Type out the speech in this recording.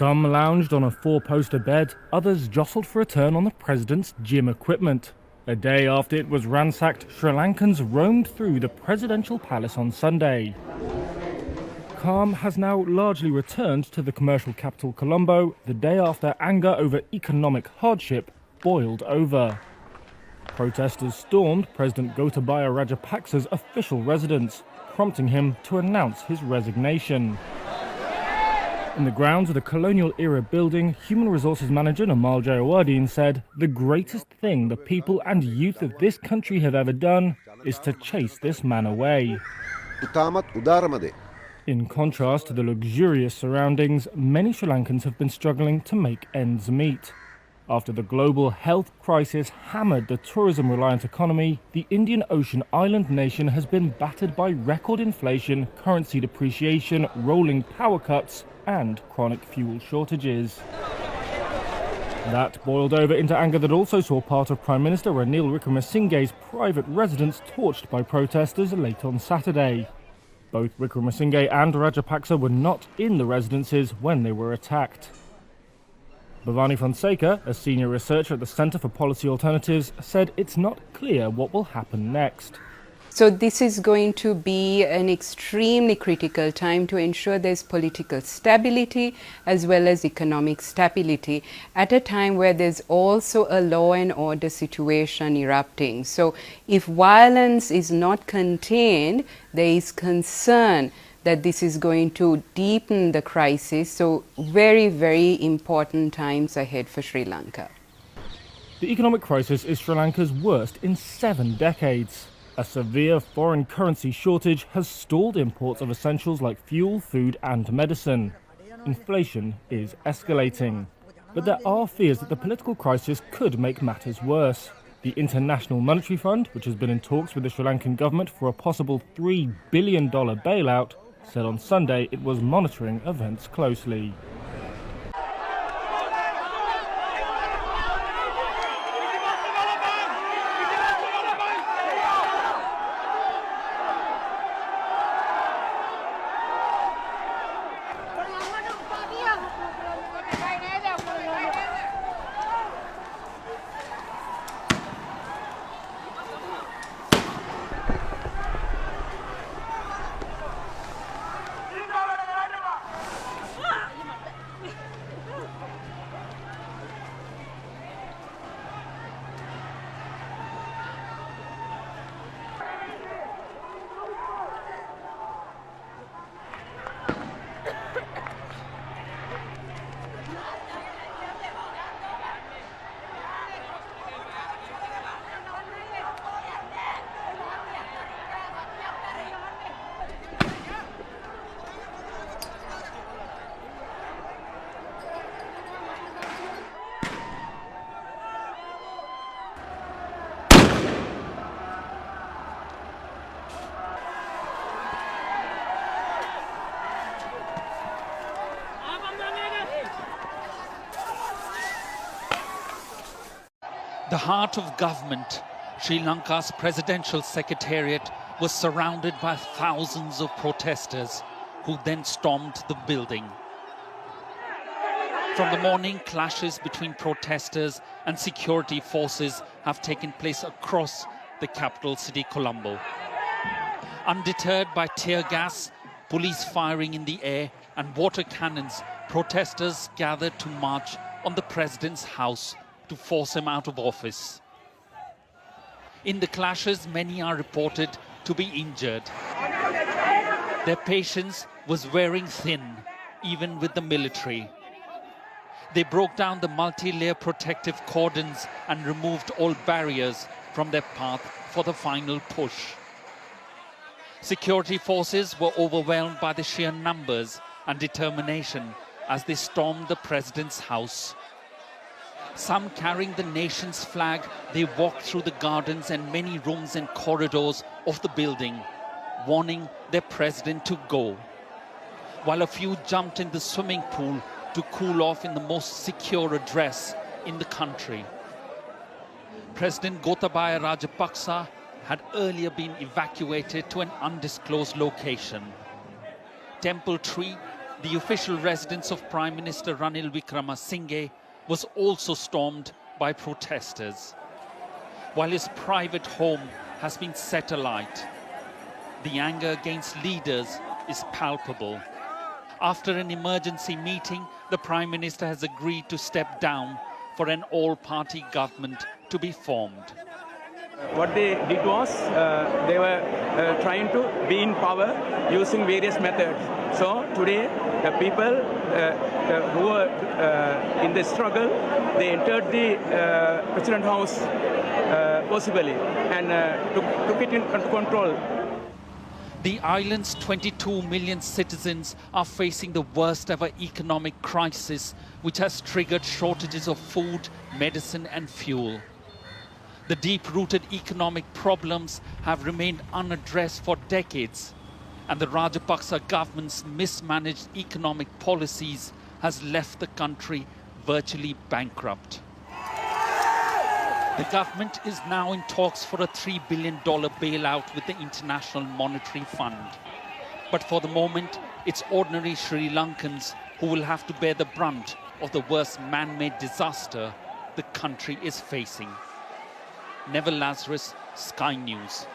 Some lounged on a four-poster bed, others jostled for a turn on the president's gym equipment. A day after it was ransacked, Sri Lankans roamed through the presidential palace on Sunday. Calm has now largely returned to the commercial capital Colombo the day after anger over economic hardship boiled over. Protesters stormed President Gotabaya Rajapaksa's official residence, prompting him to announce his resignation. In the grounds of the colonial-era building, Human Resources Manager Namal Jayawadeen said, "The greatest thing the people and youth of this country have ever done is to chase this man away." In contrast to the luxurious surroundings, many Sri Lankans have been struggling to make ends meet. After the global health crisis hammered the tourism-reliant economy, the Indian Ocean island nation has been battered by record inflation, currency depreciation, rolling power cuts, and chronic fuel shortages. That boiled over into anger that also saw part of Prime Minister Ranil Wickremesinghe's private residence torched by protesters late on Saturday. Both Wickremesinghe and Rajapaksa were not in the residences when they were attacked. Bhavani Fonseca, a senior researcher at the Centre for Policy Alternatives, said it's not clear what will happen next. So this is going to be an extremely critical time to ensure there's political stability as well as economic stability at a time where there's also a law and order situation erupting. So if violence is not contained, there is concern that this is going to deepen the crisis. So very, very important times ahead for Sri Lanka. The economic crisis is Sri Lanka's worst in 7 decades. A severe foreign currency shortage has stalled imports of essentials like fuel, food and medicine. Inflation is escalating. But there are fears that the political crisis could make matters worse. The International Monetary Fund, which has been in talks with the Sri Lankan government for a possible $3 billion bailout, said on Sunday it was monitoring events closely. The heart of government, Sri Lanka's presidential secretariat, was surrounded by thousands of protesters who then stormed the building. From the morning, clashes between protesters and security forces have taken place across the capital city, Colombo. Undeterred by tear gas, police firing in the air and water cannons, protesters gathered to march on the president's house to force him out of office. In the clashes, many are reported to be injured. Their patience was wearing thin, even with the military. They broke down the multi-layer protective cordons and removed all barriers from their path for the final push. Security forces were overwhelmed by the sheer numbers and determination as they stormed the president's house. Some carrying the nation's flag, they walked through the gardens and many rooms and corridors of the building, warning their president to go. While a few jumped in the swimming pool to cool off in the most secure address in the country. President Gotabaya Rajapaksa had earlier been evacuated to an undisclosed location. Temple Tree, The official residence of Prime Minister Ranil Wickremesinghe was also stormed by protesters, while his private home has been set alight. The anger against leaders is palpable. After an emergency meeting, the Prime Minister has agreed to step down for an all-party government to be formed. What they did was they were trying to be in power using various methods. So today, the people who were in the struggle, they entered the President House possibly and took it into control. The island's 22 million citizens are facing the worst ever economic crisis, which has triggered shortages of food, medicine and fuel. The deep-rooted economic problems have remained unaddressed for decades, and the Rajapaksa government's mismanaged economic policies has left the country virtually bankrupt. The government is now in talks for a $3 billion bailout with the International Monetary Fund. But for the moment, it's ordinary Sri Lankans who will have to bear the brunt of the worst man-made disaster the country is facing. Neville Lazarus, Sky News.